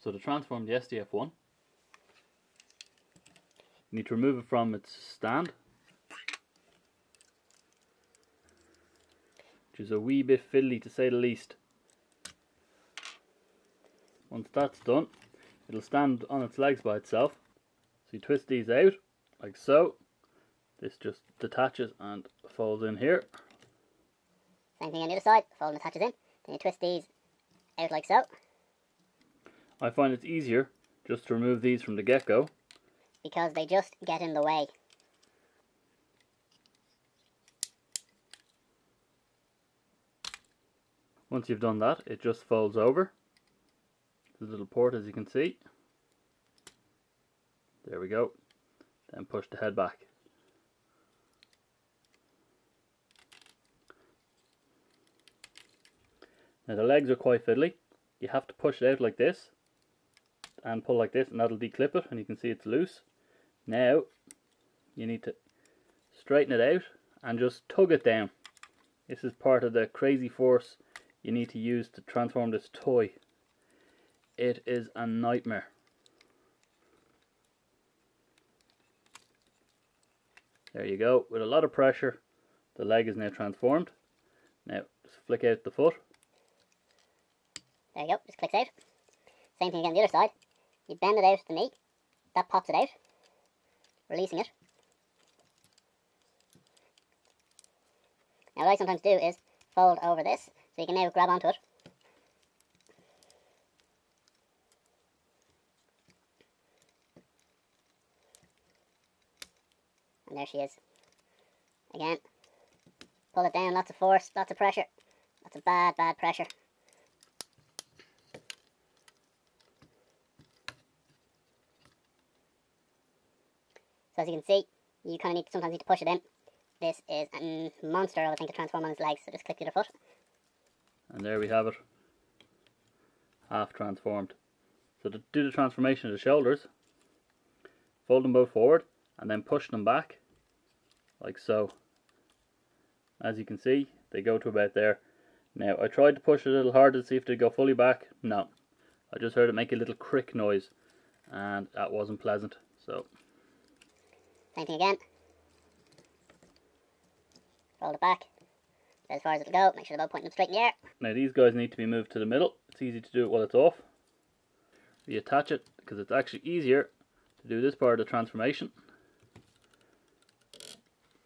So to transform the SDF-1, you need to remove it from its stand, which is a wee bit fiddly to say the least. Once that's done, it'll stand on its legs by itself. So you twist these out, like so. This just detaches and folds in here. Same thing on the other side, fold and attaches in. Then you twist these out like so. I find it's easier just to remove these from the get-go, because they just get in the way. Once you've done that, it just folds over. There's a little port, as you can see. There we go. Then push the head back. Now the legs are quite fiddly. You have to push it out like this and pull like this, and that'll declip it, and you can see it's loose. Now you need to straighten it out and just tug it down. This is part of the crazy force you need to use to transform this toy. It is a nightmare. There you go. With a lot of pressure, the leg is now transformed. Now just flick out the foot. There you go, just clicks out. Same thing again on the other side. You bend it out the knee, that pops it out, releasing it. Now what I sometimes do is fold over this, so you can now grab onto it. And there she is. Again, pull it down, lots of force, lots of pressure, lots of bad pressure. So as you can see, you kind of sometimes need to push it in. This is a monster of a thing to transform on its legs, so just click the other foot. And there we have it, half transformed. So to do the transformation of the shoulders, fold them both forward and then push them back, like so. As you can see, they go to about there. Now I tried to push it a little harder to see if they go fully back. No, I just heard it make a little crick noise, and that wasn't pleasant. So same thing again. Fold it back as far as it'll go. Make sure they're both pointing them straight in the air. now these guys need to be moved to the middle. It's easy to do it while it's off. Reattach it, because it's actually easier to do this part of the transformation.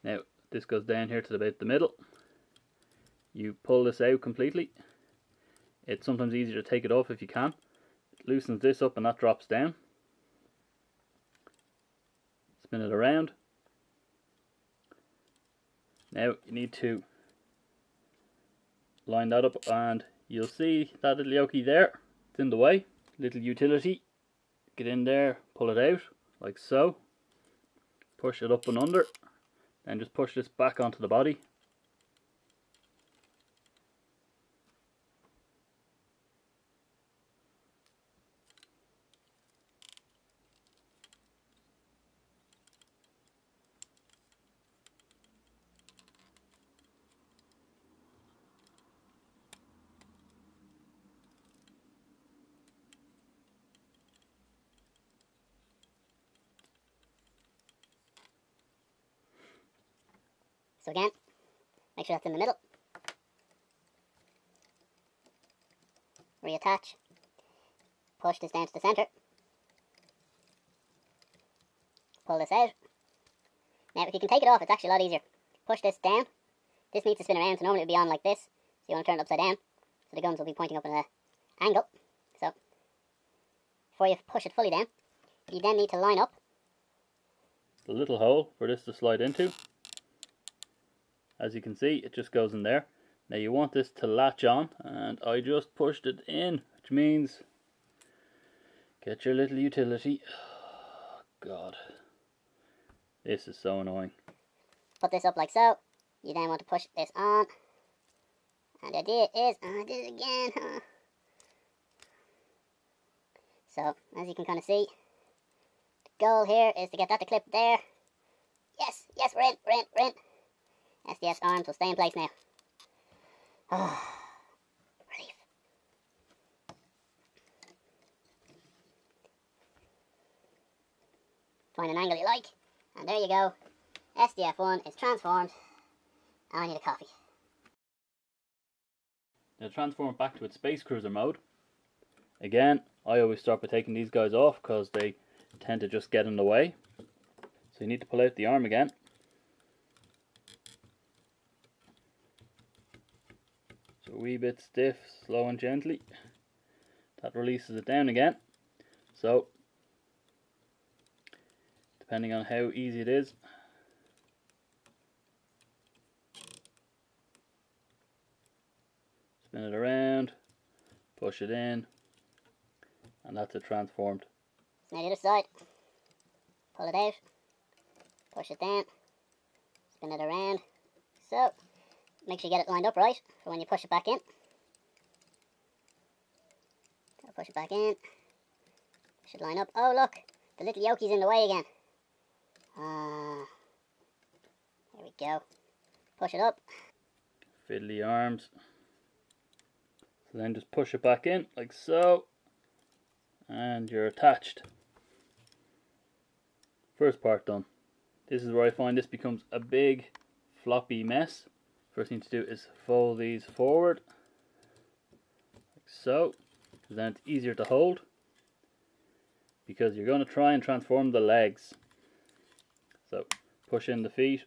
Now this goes down here to about the middle. You pull this out completely. It's sometimes easier to take it off if you can. It loosens this up and that drops down. Spin it around. Now you need to line that up, and you'll see that little yoke there. It's in the way. Little utility. Get in there, pull it out like so. Push it up and under. Then just push this back onto the body. So again, make sure that's in the middle. Reattach. Push this down to the centre. Pull this out. Now if you can take it off, it's actually a lot easier. Push this down. This needs to spin around, so normally it would be on like this. So you want to turn it upside down, so the guns will be pointing up in an angle. So before you push it fully down, you then need to line up the little hole for this to slide into. As you can see, it just goes in there. Now you want this to latch on, and I just pushed it in, which means get your little utility. Oh, God, this is so annoying. Put this up like so. You then want to push this on, and the idea is, I did it again. So as you can kind of see, the goal here is to get that to clip there. Yes, yes, we're in. SDF's arms will stay in place now. Oh, relief. find an angle you like. And there you go. SDF-1 is transformed. And I need a coffee. Now transform it back to its space cruiser mode. Again, I always start by taking these guys off because they tend to just get in the way. So you need to pull out the arm again. So a wee bit stiff, slow and gently. That releases it down again. So, depending on how easy it is, spin it around, push it in, and that's it transformed. So now the other side. Pull it out, push it down, spin it around. So, make sure you get it lined up right for when you push it back in. So push it back in. Should line up. Oh look, the little yoki's in the way again. There we go. Push it up. Fiddly arms. So then just push it back in like so, and you're attached. First part done. This is where I find this becomes a big floppy mess. First thing to do is fold these forward like so, because then it's easier to hold, because you're going to try and transform the legs. So push in the feet.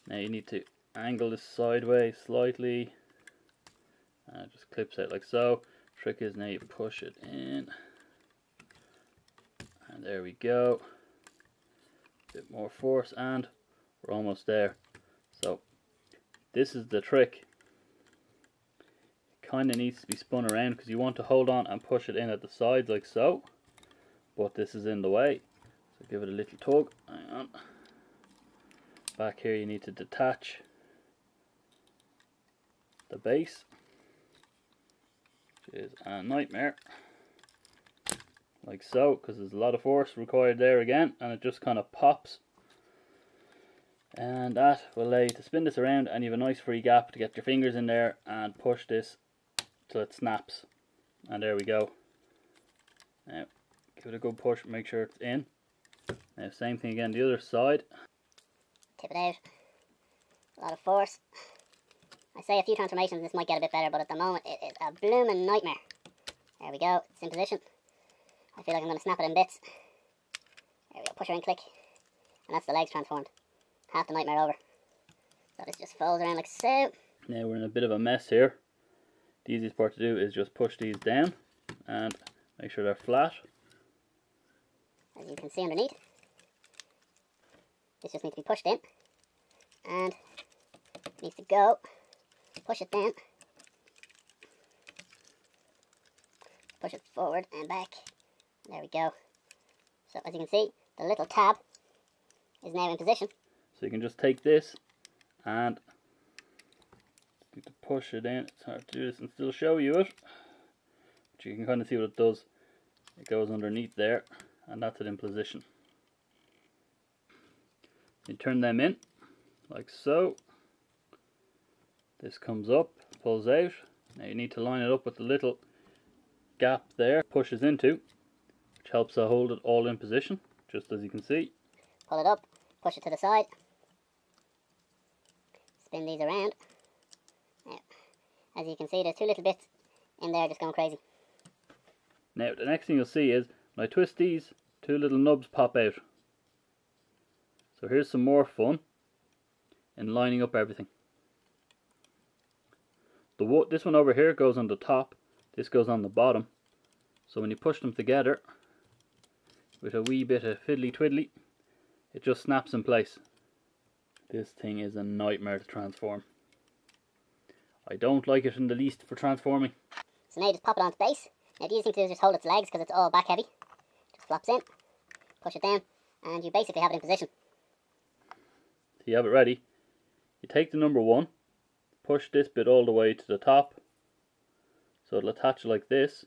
Now you need to angle this sideways slightly, and it just clips out like so. Trick is now you push it in, and there we go. A bit more force and we're almost there. So this is the trick. It kind of needs to be spun around because you want to hold on and push it in at the sides like so, but this is in the way. So give it a little tug. Hang on. Back here you need to detach the base, which is a nightmare, like so, because there's a lot of force required there again, and it just kind of pops. And that will allow you to spin this around, and you have a nice free gap to get your fingers in there and push this till it snaps. And there we go. Now give it a good push, make sure it's in. Now same thing again the other side. Tip it out. A lot of force. I say a few transformations this might get a bit better, but at the moment it is a blooming nightmare. There we go, it's in position. I feel like I'm going to snap it in bits. There we go, push her in, click. And that's the legs transformed. Half the nightmare over. So this just folds around like so. Now we're in a bit of a mess here. The easiest part to do is just push these down and make sure they're flat. As you can see underneath. This just needs to be pushed in. And it needs to go. Push it down. Push it forward and back. There we go. So as you can see, the little tab is now in position. So you can just take this and need to push it in. It's hard to do this and still show you it, but you can kind of see what it does. It goes underneath there, and that's it in position. You turn them in like so. This comes up, pulls out. Now you need to line it up with the little gap there, pushes into, which helps to hold it all in position, just as you can see. Pull it up, push it to the side. Spin these around. Now, as you can see, there's two little bits in there just going crazy. Now the next thing you'll see is when I twist these, two little nubs pop out. So here's some more fun in lining up everything. This one over here goes on the top, this goes on the bottom. So when you push them together with a wee bit of fiddly twiddly, it just snaps in place. This thing is a nightmare to transform. I don't like it in the least for transforming. So now you just pop it onto base. Now the easy thing to do is just hold its legs because it's all back heavy. Just flops in, push it down, and you basically have it in position. So you have it ready. You take the number 1, push this bit all the way to the top, so it'll attach like this,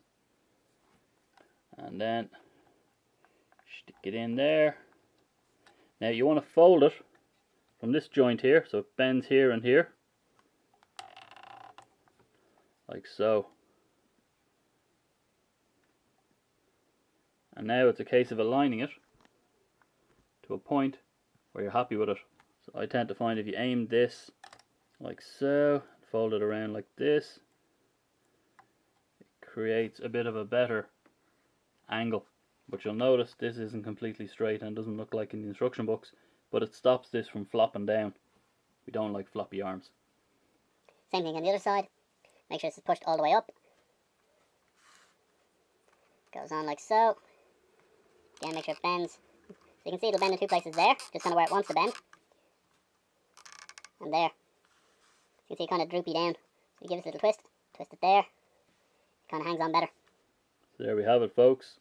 and then stick it in there. Now you want to fold it from this joint here, so it bends here and here, like so. And now it's a case of aligning it to a point where you're happy with it. So I tend to find if you aim this like so, fold it around like this, it creates a bit of a better angle. But you'll notice this isn't completely straight and doesn't look like in the instruction books, but it stops this from flopping down. We don't like floppy arms. Same thing on the other side. Make sure this is pushed all the way up. Goes on like so. Again, make sure it bends. So you can see it'll bend in two places there, just kind of where it wants to bend. And there. You can see it kind of droopy down. So you give it a little twist, twist it there. It kind of hangs on better. So there we have it, folks.